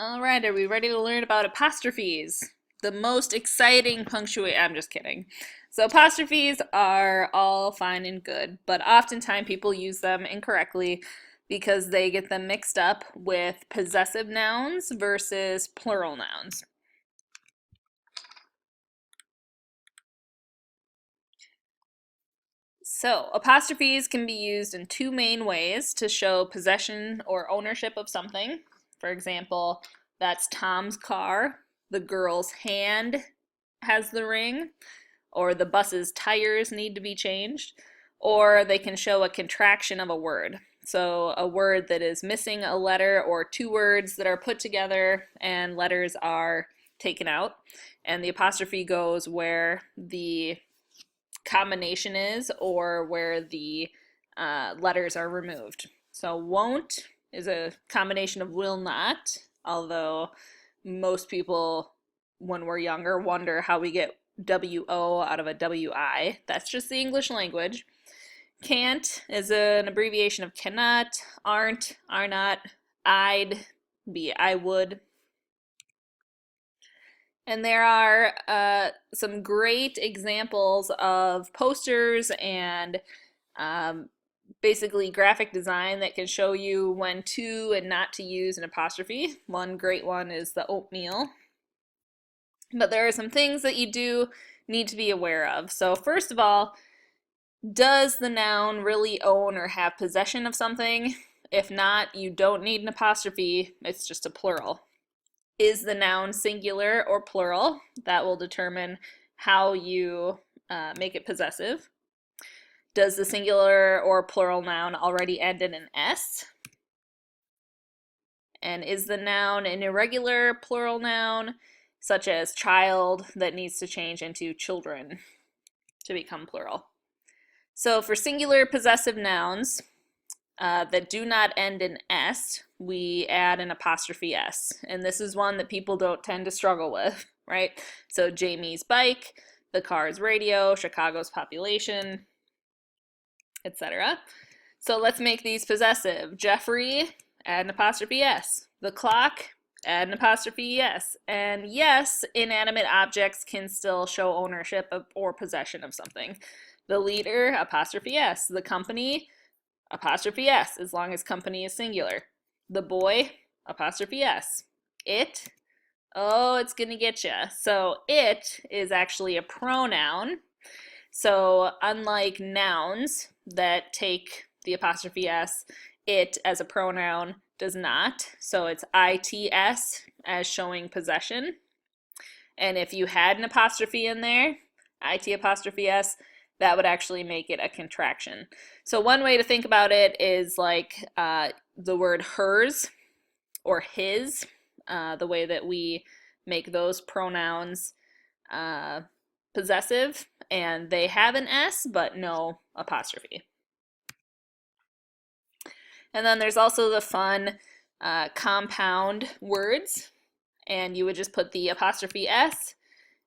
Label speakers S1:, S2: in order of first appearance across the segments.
S1: All right, are we ready to learn about apostrophes? The most exciting I'm just kidding. So apostrophes are all fine and good, but oftentimes people use them incorrectly because they get them mixed up with possessive nouns versus plural nouns. So apostrophes can be used in two main ways to show possession or ownership of something. For example, that's Tom's car, the girl's hand has the ring, or the bus's tires need to be changed, or they can show a contraction of a word. So a word that is missing a letter, or two words that are put together and letters are taken out. And the apostrophe goes where the combination is or where the letters are removed. So won't is a combination of will not, although most people when we're younger wonder how we get WO out of a WI. That's just the English language. Can't is an abbreviation of cannot, aren't, are not, I'd be I would. And there are some great examples of posters and basically graphic design that can show you when to and not to use an apostrophe. One great one is the oatmeal. But there are some things that you do need to be aware of. So first of all, does the noun really own or have possession of something? If not, you don't need an apostrophe. It's just a plural. Is the noun singular or plural? That will determine how you make it possessive. Does the singular or plural noun already end in an S? And is the noun an irregular plural noun, such as child, that needs to change into children to become plural? So for singular possessive nouns that do not end in S, we add an apostrophe S. And this is one that people don't tend to struggle with, right? So Jamie's bike, the car's radio, Chicago's population, etc. So let's make these possessive. Jeffrey, add an apostrophe S. The clock, add an apostrophe S. And yes, inanimate objects can still show ownership of, or possession of something. The leader, apostrophe S. The company, apostrophe S, as long as company is singular. The boy, apostrophe S. It, oh, it's gonna get you. So it is actually a pronoun. So unlike nouns that take the apostrophe S, it as a pronoun does not. So it's ITS as showing possession. And if you had an apostrophe in there, IT apostrophe S, that would actually make it a contraction. So one way to think about it is like the word hers or his, the way that we make those pronouns possessive, and they have an S but no apostrophe. And then there's also the fun compound words, and you would just put the apostrophe S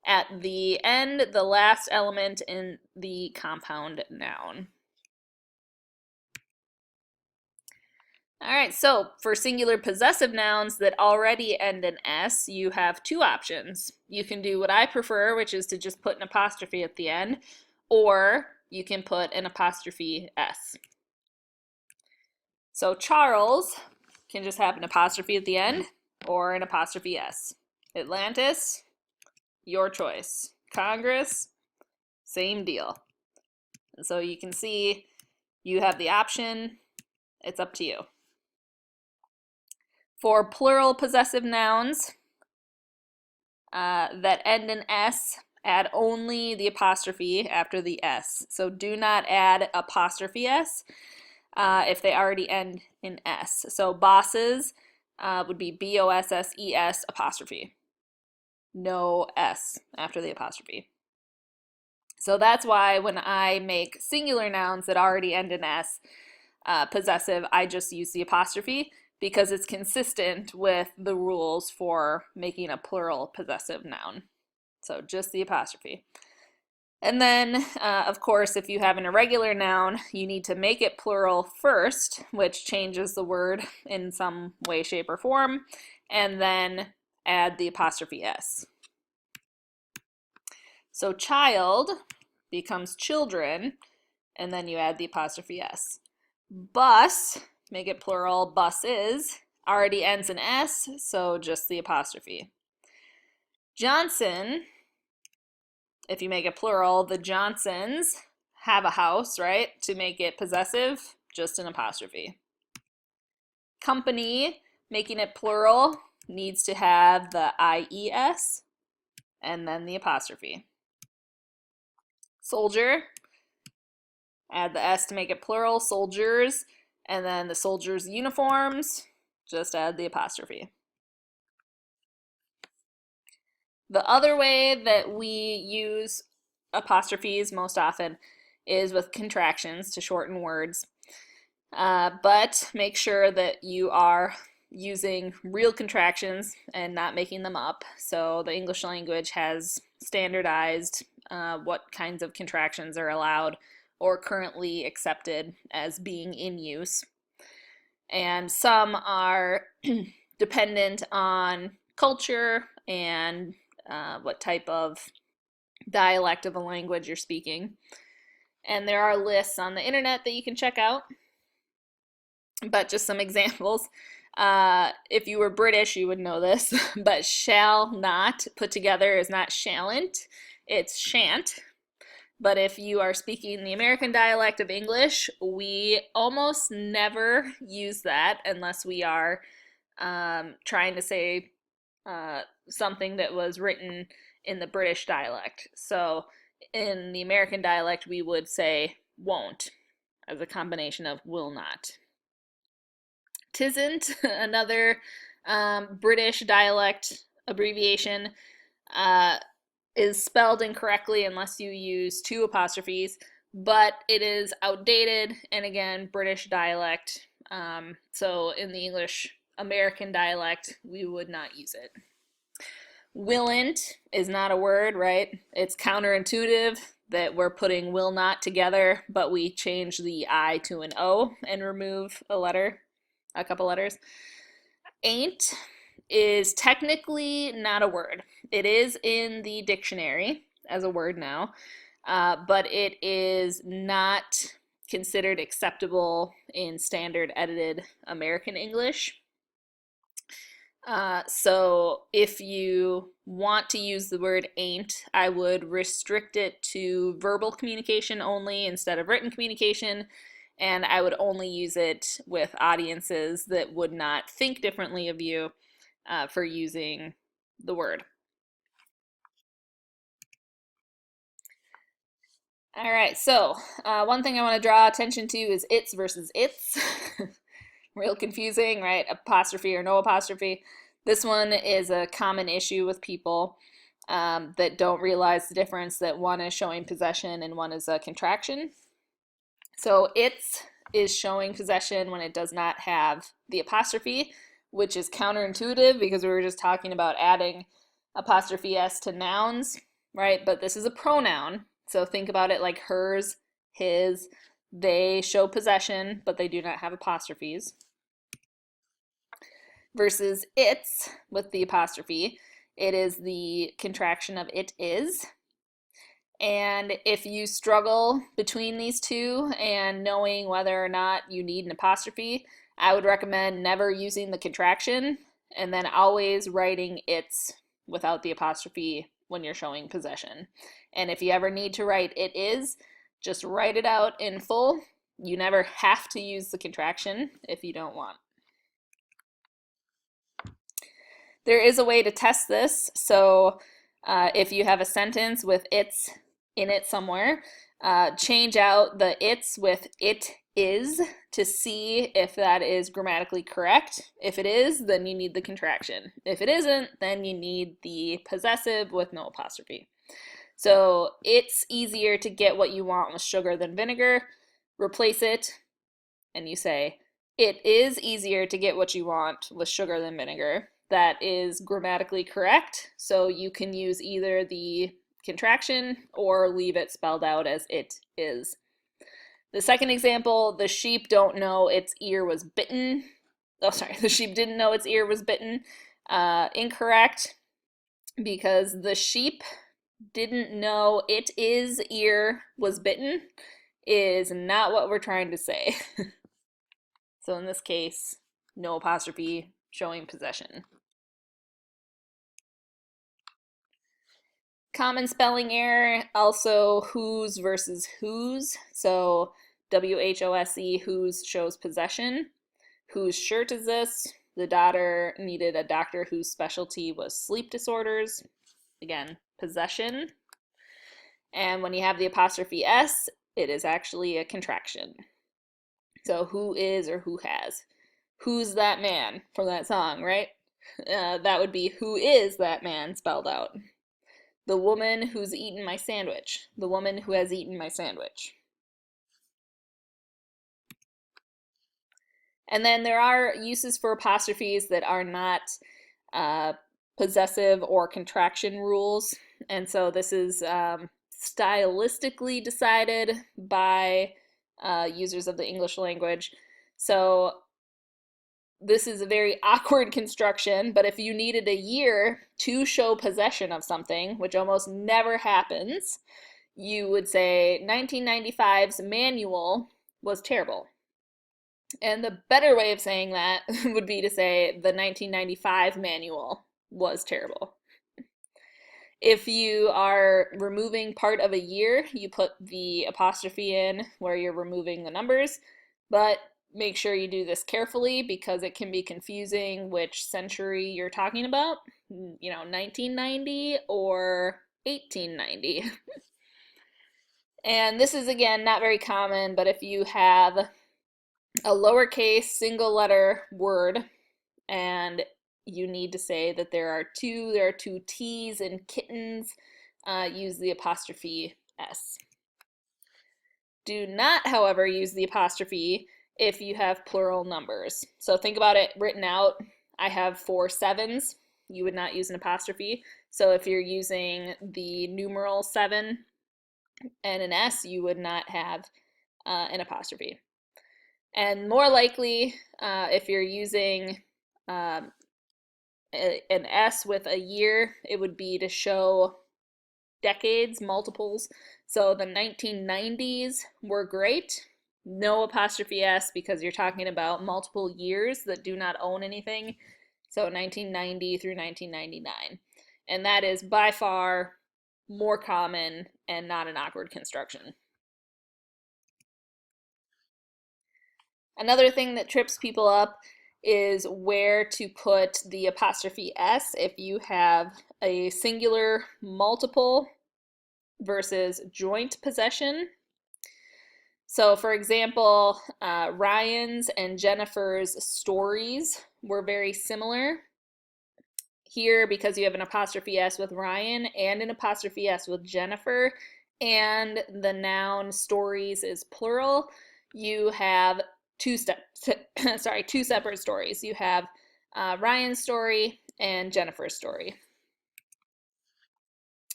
S1: at the end, the last element in the compound noun. All right, so for singular possessive nouns that already end in S, you have two options. You can do what I prefer, which is to just put an apostrophe at the end, or you can put an apostrophe S. So Charles can just have an apostrophe at the end or an apostrophe S. Atlantis, your choice. Congress, same deal. And so you can see you have the option. It's up to you. For plural possessive nouns that end in S, add only the apostrophe after the S. So do not add apostrophe S if they already end in S. So bosses would be BOSSES apostrophe. No S after the apostrophe. So that's why when I make singular nouns that already end in S, possessive, I just use the apostrophe because it's consistent with the rules for making a plural possessive noun. So just the apostrophe. And then, of course, if you have an irregular noun, you need to make it plural first, which changes the word in some way, shape, or form, and then add the apostrophe S. So child becomes children, and then you add the apostrophe S. Bus, make it plural, buses, already ends in S, so just the apostrophe. Johnson, if you make it plural, the Johnsons have a house, right? To make it possessive, just an apostrophe. Company, making it plural, needs to have the IES and then the apostrophe. Soldier, add the S to make it plural, soldiers, and then the soldiers' uniforms, just add the apostrophe. The other way that we use apostrophes most often is with contractions to shorten words. But make sure that you are using real contractions and not making them up. So the English language has standardized what kinds of contractions are allowed or currently accepted as being in use. And some are dependent on culture and what type of dialect of a language you're speaking. And there are lists on the internet that you can check out. But just some examples. If you were British, you would know this, but shall not put together is not shalln't, it's shan't. But if you are speaking the American dialect of English, we almost never use that unless we are trying to say something that was written in the British dialect. So in the American dialect, we would say won't as a combination of will not. Tisn't, another British dialect abbreviation, is spelled incorrectly unless you use two apostrophes, but it is outdated, and again, British dialect. So in the English American dialect, we would not use it. Willn't is not a word, right? It's counterintuitive that we're putting will not together, but we change the I to an O and remove a letter, a couple letters. Ain't is technically not a word. It is in the dictionary as a word now, but it is not considered acceptable in standard edited American English. So if you want to use the word ain't, I would restrict it to verbal communication only instead of written communication, and I would only use it with audiences that would not think differently of you for using the word. All right, so one thing I want to draw attention to is its versus its. Real confusing, right? Apostrophe or no apostrophe. This one is a common issue with people that don't realize the difference that one is showing possession and one is a contraction. So its is showing possession when it does not have the apostrophe, which is counterintuitive because we were just talking about adding apostrophe s to nouns, right? But this is a pronoun, so think about it like hers, his. They show possession, but they do not have apostrophes. Versus its with the apostrophe, it is the contraction of it is. And if you struggle between these two and knowing whether or not you need an apostrophe, I would recommend never using the contraction and then always writing its without the apostrophe when you're showing possession. And if you ever need to write it is, just write it out in full. You never have to use the contraction if you don't want. There is a way to test this. So if you have a sentence with it's in it somewhere, change out the it's with it is to see if that is grammatically correct. If it is, then you need the contraction. If it isn't, then you need the possessive with no apostrophe. So it's easier to get what you want with sugar than vinegar. Replace it and you say, it is easier to get what you want with sugar than vinegar. That is grammatically correct. So you can use either the contraction or leave it spelled out as it is. The second example, the sheep don't know its ear was bitten. Oh, sorry, the sheep didn't know its ear was bitten. Incorrect, because the sheep didn't know its ear was bitten is not what we're trying to say. So in this case, no apostrophe, showing possession. Common spelling error, also whose versus whose. So WHOSE, whose shows possession. Whose shirt is this? The daughter needed a doctor whose specialty was sleep disorders. Again, possession. And when you have the apostrophe S, it is actually a contraction. So who is or who has? Who's that man from that song, right? That would be who is that man spelled out. The woman who's eaten my sandwich. The woman who has eaten my sandwich. And then there are uses for apostrophes that are not possessive or contraction rules. And so this is stylistically decided by users of the English language. So this is a very awkward construction, but if you needed a year to show possession of something, which almost never happens, you would say 1995's manual was terrible. And the better way of saying that would be to say the 1995 manual was terrible. If you are removing part of a year, you put the apostrophe in where you're removing the numbers, but make sure you do this carefully because it can be confusing which century you're talking about, 1990 or 1890. And this is, again, not very common, but if you have a lowercase single letter word and you need to say that there are two T's in kittens, use the apostrophe S. Do not, however, use the apostrophe if you have plural numbers. So think about it written out. I have 4 7s. You would not use an apostrophe. So if you're using the numeral 7 and an S, you would not have an apostrophe. And more likely, if you're using an S with a year, it would be to show decades, multiples. So the 1990s were great. No apostrophe S because you're talking about multiple years that do not own anything. So 1990 through 1999. And that is by far more common and not an awkward construction. Another thing that trips people up is where to put the apostrophe S if you have a singular multiple versus joint possession. So for example, Ryan's and Jennifer's stories were very similar. Here, because you have an apostrophe S with Ryan and an apostrophe S with Jennifer, and the noun stories is plural, you have two separate stories. You have Ryan's story and Jennifer's story.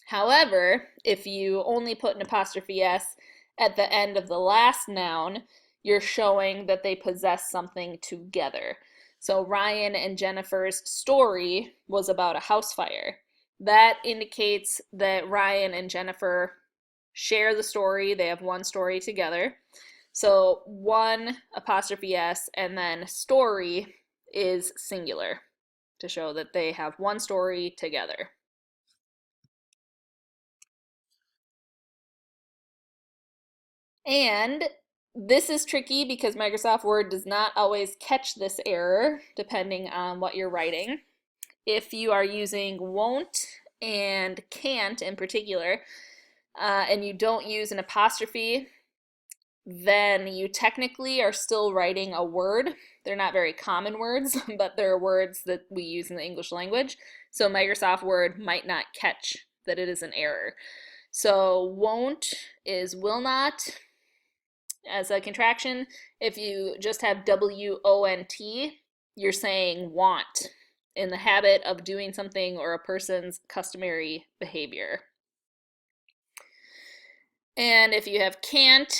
S1: However, if you only put an apostrophe S at the end of the last noun, you're showing that they possess something together. So Ryan and Jennifer's story was about a house fire. That indicates that Ryan and Jennifer share the story. They have one story together. So one apostrophe S and then story is singular to show that they have one story together. And this is tricky because Microsoft Word does not always catch this error depending on what you're writing. If you are using won't and can't in particular, and you don't use an apostrophe, then you technically are still writing a word. They're not very common words, but they're words that we use in the English language. So Microsoft Word might not catch that it is an error. So won't is will not as a contraction. If you just have W-O-N-T, you're saying want, in the habit of doing something or a person's customary behavior. And if you have can't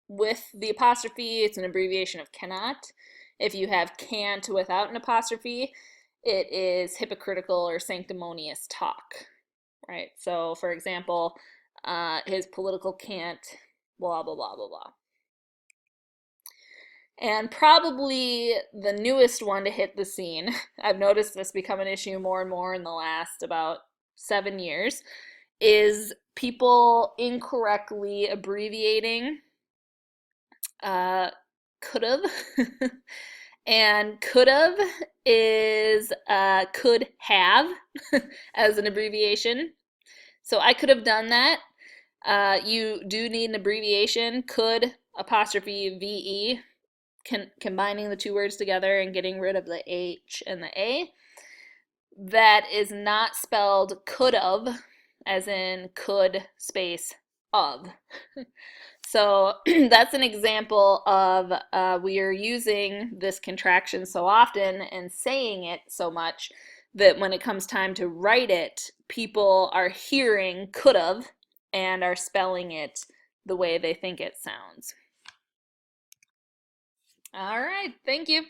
S1: with the apostrophe, it's an abbreviation of cannot. If you have can't without an apostrophe, it is hypocritical or sanctimonious talk, right? So, for example, his political can't, blah, blah, blah, blah, blah. And probably the newest one to hit the scene, I've noticed this become an issue more and more in the last about 7 years, is people incorrectly abbreviating could've. And could've is could have as an abbreviation. So I could have done that. You do need an abbreviation, could apostrophe VE, combining the two words together and getting rid of the H and the A. That is not spelled could've, as in could space of. So that's an example of we are using this contraction so often and saying it so much that when it comes time to write it, people are hearing could've and are spelling it the way they think it sounds. All right, thank you.